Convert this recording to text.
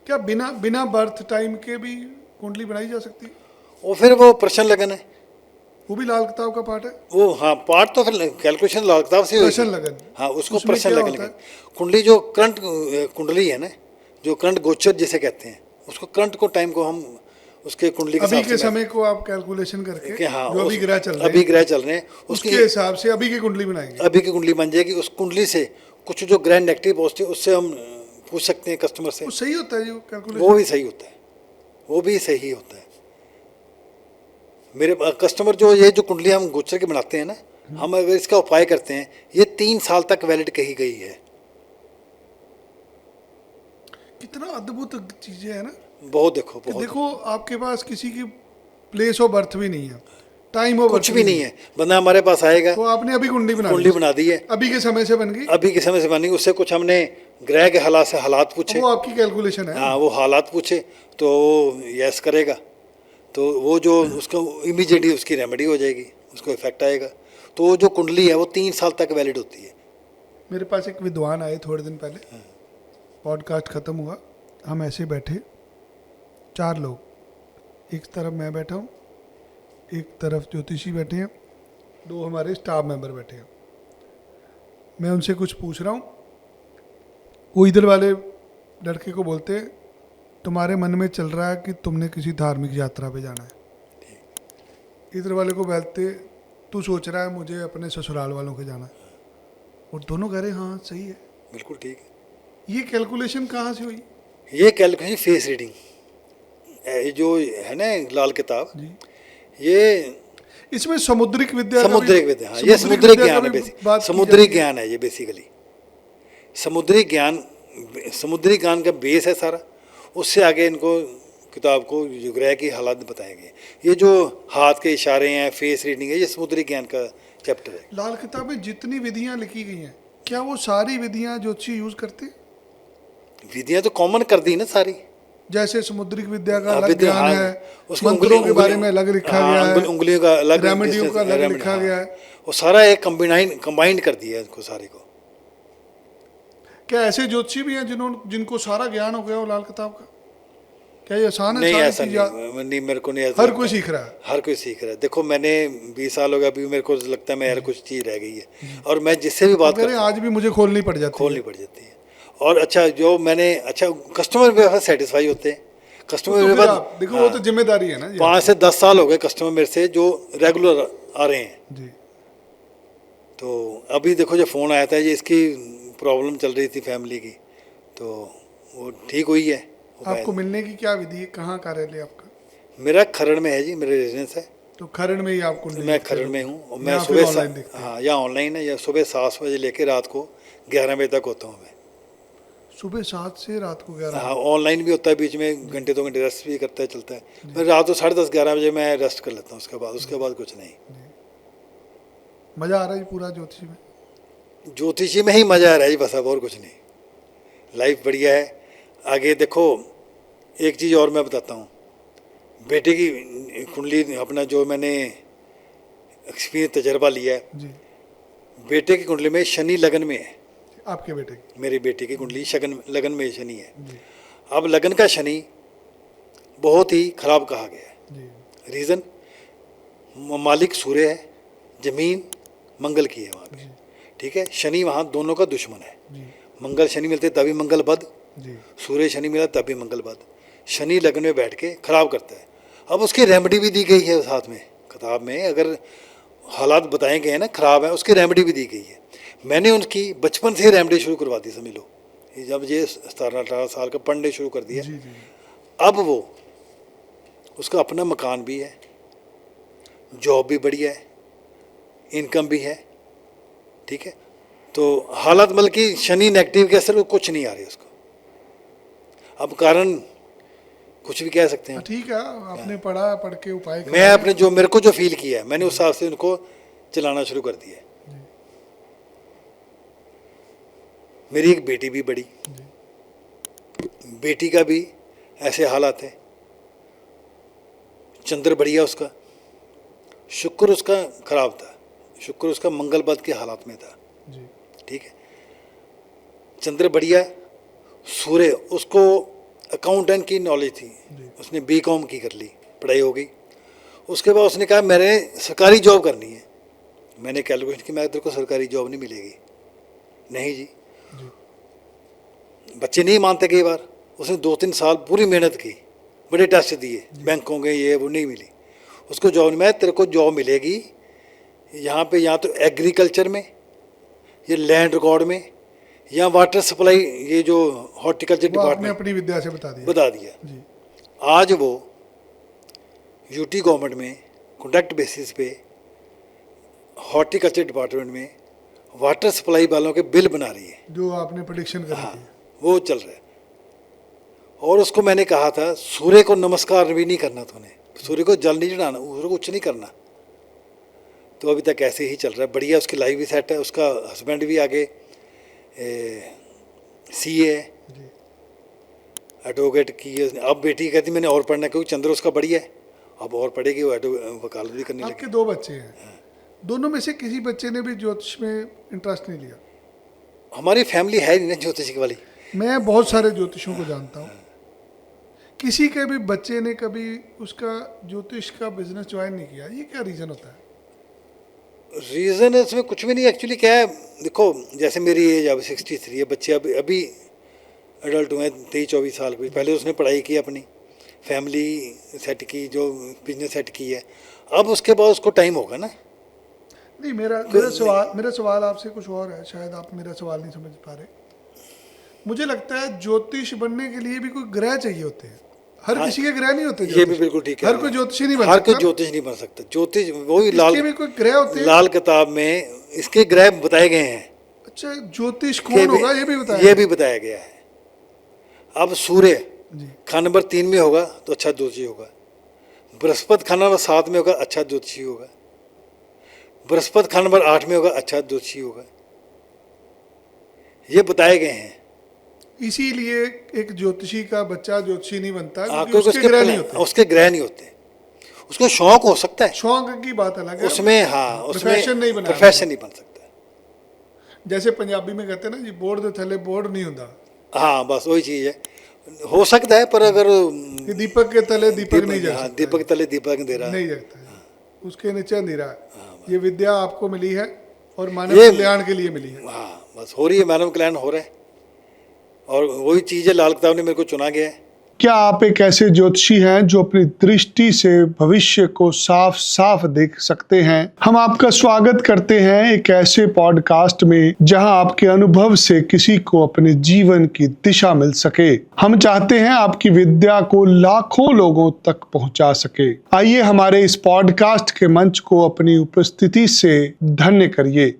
क्या बिना बिना बर्थ टाइम के भी कुंडली बनाई जा सकती है? और फिर वो प्रश्न लगन है, वो भी लाल किताब का पार्ट है? वो हाँ पार्ट तो फिर कैलकुलेशन लाल किताब से प्रश्न होगी। लगन, हाँ उसको उसमें प्रश्न क्या लगन होता लगन। है? कुंडली जो करंट कुंडली है ना, जो करंट गोचर जिसे कहते हैं, उसको करंट को टाइम को हम उसके कुंडली के अभी हिसाब के से समय को आप कैलकुलेशन करके, कि हाँ जो अभी उस ग्रह चल रहे अभी हैं ग्रह चल रहे हैं उसके उसकी हिसाब से अभी की कुंडली बनाएंगे। अभी की कुंडली बन जाएगी। उस कुंडली से कुछ जो ग्रह नेगेटिव पॉजिटिव उससे हम पूछ सकते हैं कस्टमर से, वो सही होता है जो वो कैलकुलेशन? भी सही होता है, वो भी सही होता है। मेरे कस्टमर जो ये जो कुंडली हम गोचर की बनाते हैं ना, हम अगर इसका उपाय करते हैं, ये 3 साल तक वैलिड कही गई है। कितना अद्भुत चीजें है ना, बहुत देखो कि बहुत देखो आपके पास किसी की प्लेस ऑफ बर्थ भी नहीं है, टाइम ऑफ कुछ बर्थ भी नहीं है, बंदा हमारे पास आएगा, तो आपने अभी कुंडली बना कुंडली ली, बना दी है, अभी के समय से बन गई। अभी के समय से बनी, उससे कुछ हमने ग्रह के हालात से हालात अब पूछे, वो आपकी कैलकुलेशन है। हाँ वो हालात पूछे तो वो यस करेगा, तो वो जो उसका इमीडिएटली उसकी रेमेडी हो जाएगी, उसको इफेक्ट आएगा। तो वो जो कुंडली है वो 3 साल तक वैलिड होती है। मेरे पास एक विद्वान आए थोड़े दिन पहले, पॉडकास्ट खत्म हुआ, हम ऐसे बैठे 4 लोग, एक तरफ मैं बैठा हूँ, एक तरफ ज्योतिषी बैठे हैं, 2 हमारे स्टाफ मेंबर बैठे हैं। मैं उनसे कुछ पूछ रहा हूँ, वो इधर वाले लड़के को बोलते, तुम्हारे मन में चल रहा है कि तुमने किसी धार्मिक यात्रा पे जाना है। इधर वाले को बोलते, तू सोच रहा है मुझे अपने ससुराल वालों के जाना है। और दोनों कह रहे हाँ सही है। बिल्कुल ठीक ये कैलकुलेशन कहाँ से हुई? है। ये कैलकुलेशन फेस रीडिंग, ये जो है ना लाल किताब, जी, ये इसमें समुद्रिक विद्या का भी, समुद्रिक विद्या, हाँ ये समुद्रिक विद्या ज्ञान का है, भी बेसिक बात की समुद्री जाती है। ज्ञान है ये बेसिकली। समुद्री ज्ञान, समुद्री ज्ञान का बेस है सारा। उससे आगे इनको किताब को जो ग्रह की हालात बताए गए। ये जो हाथ के इशारे हैं, फेस रीडिंग है, ये समुद्री ज्ञान का चैप्टर है। लाल किताब में जितनी विधियां लिखी गई हैं, क्या वो सारी विधियां ज्योतिषी यूज करते हैं? विधियाँ तो कॉमन कर दी ना सारी। जैसे समुद्रिक विद्या का हाँ, अलग विद्या, ज्ञान हाँ, है, उसको मंत्रों के बारे उंगली, में अलग लिखा हाँ, गया है, उंगलियों का अलग, रेमेडियों का अलग रेमेडी, लिखा हाँ, गया है। वो सारा एक कंबाइंड कर दिया है इसको सारे को। क्या ऐसे ज्योतिषी भी हैं जिनको सारा ज्ञान हो गया हो लाल किताब का? क्या ये आसान है नहीं सारी ऐसा चीज? नहीं, मेरे को नहीं ऐसा हर लगता कोई है। सीख रहा है। हर कोई सीख रहा है। देखो मैंने 20 साल हो गया, अभी मेरे को लगता है मैं हर कुछ चीज़ रह गई है, और मैं जिससे भी बात कह रहे हैं, करता हूँ आज भी मुझे खोलनी पड़ जाती खोलनी है। पड़ जाती है। और अच्छा जो मैंने, अच्छा कस्टमर भी सेटिस्फाई होते हैं। कस्टमर तो मेरे फिर पास, आप देखो, वो हाँ, तो जिम्मेदारी है ना जी 5 से 10 साल हो गए कस्टमर मेरे से जो रेगुलर आ रहे हैं। जी। तो अभी देखो जो फ़ोन आया था, ये इसकी प्रॉब्लम चल रही थी फैमिली की, तो वो ठीक हुई है। आपको मिलने की क्या विधि है? कहाँ कार्यालय आपका? मेरा खरड़ में है जी, मेरा रेजिडेंस है। तो खरड़ में ही आप कुंडली मैं देखते खरड़ हो? में हूँ, और मैं या फिर सुबह ऑनलाइन देखते हैं? हाँ या ऑनलाइन है, या सुबह 7 बजे लेके रात को 11 बजे तक होता हूँ मैं। सुबह 7 से रात को 11 हाँ बजे? ऑनलाइन भी होता है, बीच में घंटे 2 घंटे रेस्ट भी करता है, चलता है। मैं रात को 10:30 11 बजे मैं रेस्ट कर लेता हूँ, उसके बाद कुछ नहीं। मजा आ रहा है पूरा ज्योतिषी में? ज्योतिषी में ही मज़ा आ रहा है जी, बस अब और कुछ नहीं। लाइफ बढ़िया है। आगे देखो एक चीज़ और मैं बताता हूँ, बेटे की कुंडली, अपना जो मैंने एक्सपीरियंस तजर्बा लिया है, जी। बेटे की कुंडली में शनि लगन में है। आपके बेटे की? मेरी बेटी की कुंडली लगन में शनि है। जी। अब लगन का शनि बहुत ही खराब कहा गया है। जी। रीज़न, मालिक सूर्य है, जमीन मंगल की है वहाँ पे, ठीक है। शनि वहाँ दोनों का दुश्मन है। जी। मंगल शनि मिलते तभी मंगल बद, जी। सूर्य शनि मिला तभी मंगल बद। शनि लगन में बैठ के खराब करता है। अब उसकी रेमेडी भी दी गई है साथ में किताब में, अगर हालात बताए गए हैं ना खराब है, उसकी रेमेडी भी दी गई है। मैंने उनकी बचपन से रेमेडी शुरू करवा दी, समझ लो। जब ये 17-18 साल का पढ़ने शुरू कर दिया, जी। जी। अब वो उसका अपना मकान भी है, जॉब भी बढ़िया है, इनकम भी है, ठीक है। तो हालत मतलब कि शनि नेगेटिव के असर कुछ नहीं आ रही उसको। अब कारण कुछ भी कह सकते हैं। ठीक है, आपने पढ़ा, पढ़ के उपाय मैं अपने जो मेरे को जो फील किया है, मैंने उस हिसाब से उनको चलाना शुरू कर दिया है। मेरी एक बेटी भी बड़ी, बेटी का भी ऐसे हालात है। चंद्र बढ़िया उसका, शुक्र उसका खराब था, शुक्र उसका मंगल बद के हालात में था, ठीक है। चंद्र बढ़िया, सूर्य उसको अकाउंटेंट की नॉलेज थी, उसने बीकॉम की कर ली, पढ़ाई हो गई। उसके बाद उसने कहा मैंने सरकारी जॉब करनी है। मैंने कैलकुलेशन की, मैं तेरे को सरकारी जॉब नहीं मिलेगी। नहीं जी, बच्चे नहीं मानते। कई बार उसने 2-3 साल पूरी मेहनत की, बड़े टेस्ट दिए, बैंकों के ये वो, नहीं मिली उसको जॉब। मैं तेरे को जॉब मिलेगी यहाँ पे, या तो एग्रीकल्चर में, या लैंड रिकॉर्ड में, या वाटर सप्लाई, ये जो हॉर्टिकल्चर वो आपने डिपार्टमेंट अपनी विद्या से बता दिया जी। जी। आज वो यूटी गवर्नमेंट में कॉन्ट्रैक्ट बेसिस पे हॉर्टिकल्चर डिपार्टमेंट में वाटर सप्लाई वालों के बिल बना रही है। जो आपने प्रेडिक्शन करी हाँ, थी। वो चल रहा है। और उसको मैंने कहा था सूर्य को नमस्कार भी नहीं करना, तूने सूर्य को जल नहीं चढ़ाना, उसको कुछ नहीं करना। तो अभी तक ऐसे ही चल रहा है, बढ़िया। उसकी लाइफ भी सेट है, उसका हस्बैंड भी आगे सीए है, जी। एडवोकेट की है उसने। अब बेटी कहती मैंने और पढ़ना है, क्योंकि चंद्र उसका बढ़िया है, अब और पढ़ेगी, वो वकालत भी करने आपके लगी। 2 बच्चे हैं, दोनों में से किसी बच्चे ने भी ज्योतिष में इंटरेस्ट नहीं लिया? हमारी फैमिली है नहीं ना ज्योतिष वाली। मैं बहुत सारे ज्योतिषों को जानता हूँ, किसी के भी बच्चे ने कभी उसका ज्योतिष का बिजनेस ज्वाइन नहीं किया। ये क्या रीज़न होता है? रीज़न है इसमें कुछ भी नहीं। एक्चुअली क्या है, देखो जैसे मेरी एज अब 63 है, बच्चे अभी अभी एडल्ट हुए 23-24 साल के। पहले उसने पढ़ाई की, अपनी फैमिली सेट की, जो बिजनेस सेट की है, अब उसके बाद उसको टाइम होगा ना। नहीं, मेरा सवाल आपसे कुछ और है, शायद आप मेरा सवाल नहीं समझ पा रहे। मुझे लगता है ज्योतिष बनने के लिए भी कोई ग्रह चाहिए होते हैं, हर हाँ, किसी के ग्रह नहीं होते। ये भी ज्योतिष। बिल्कुल ठीक है। हर कोई ज्योतिषी नहीं बन हर सकता। कोई ज्योतिष नहीं बन सकता। ज्योतिष वही लाल, इसके भी कोई ग्रह होते हैं? लाल किताब में इसके ग्रह बताए गए हैं। अच्छा, ज्योतिष कौन होगा ये भी बताया? ये भी बताया गया है। अब सूर्य जी। खाना नंबर 3 में होगा तो अच्छा ज्योतिषी होगा। बृहस्पति खाना नंबर 7 में होगा, अच्छा ज्योतिषी होगा। बृहस्पति खाना नंबर 8 में होगा, अच्छा ज्योतिषी होगा। ये बताए गए हैं। इसीलिए एक ज्योतिषी का बच्चा ज्योतिषी नहीं बनता, क्योंकि क्योंकि उसके ग्रह नहीं होते। उसके ग्रह नहीं होते। उसको शौक हो सकता है, शौक की बात अलग है, उसमें हाँ, उसमें प्रोफेशन नहीं बनाया। प्रोफेशन नहीं बन सकता। जैसे पंजाबी में कहते हैं ना जी, बोर्ड दे थले बोर्ड नहीं होता। हाँ, बस वही चीज़ है। हो सकता है, पर अगर कि दीपक के तले दीपक नहीं जल हाँ, सकता। दीपक तले दीपक नहीं दे रहा। नहीं जगता है, उसके नीचे अंधेरा है। ये विद्या आपको मिली है और मानव ये- कल्याण के लिए मिली है। हाँ, बस हो रही है, मानव कल्याण हो रहा है। और वही चीज़ है, लाल किताब ने मेरे को चुना गया है। क्या आप एक ऐसे ज्योतिषी हैं जो अपनी दृष्टि से भविष्य को साफ साफ देख सकते हैं? हम आपका स्वागत करते हैं एक ऐसे पॉडकास्ट में जहां आपके अनुभव से किसी को अपने जीवन की दिशा मिल सके। हम चाहते हैं आपकी विद्या को लाखों लोगों तक पहुंचा सके। आइए हमारे इस पॉडकास्ट के मंच को अपनी उपस्थिति से धन्य करिए।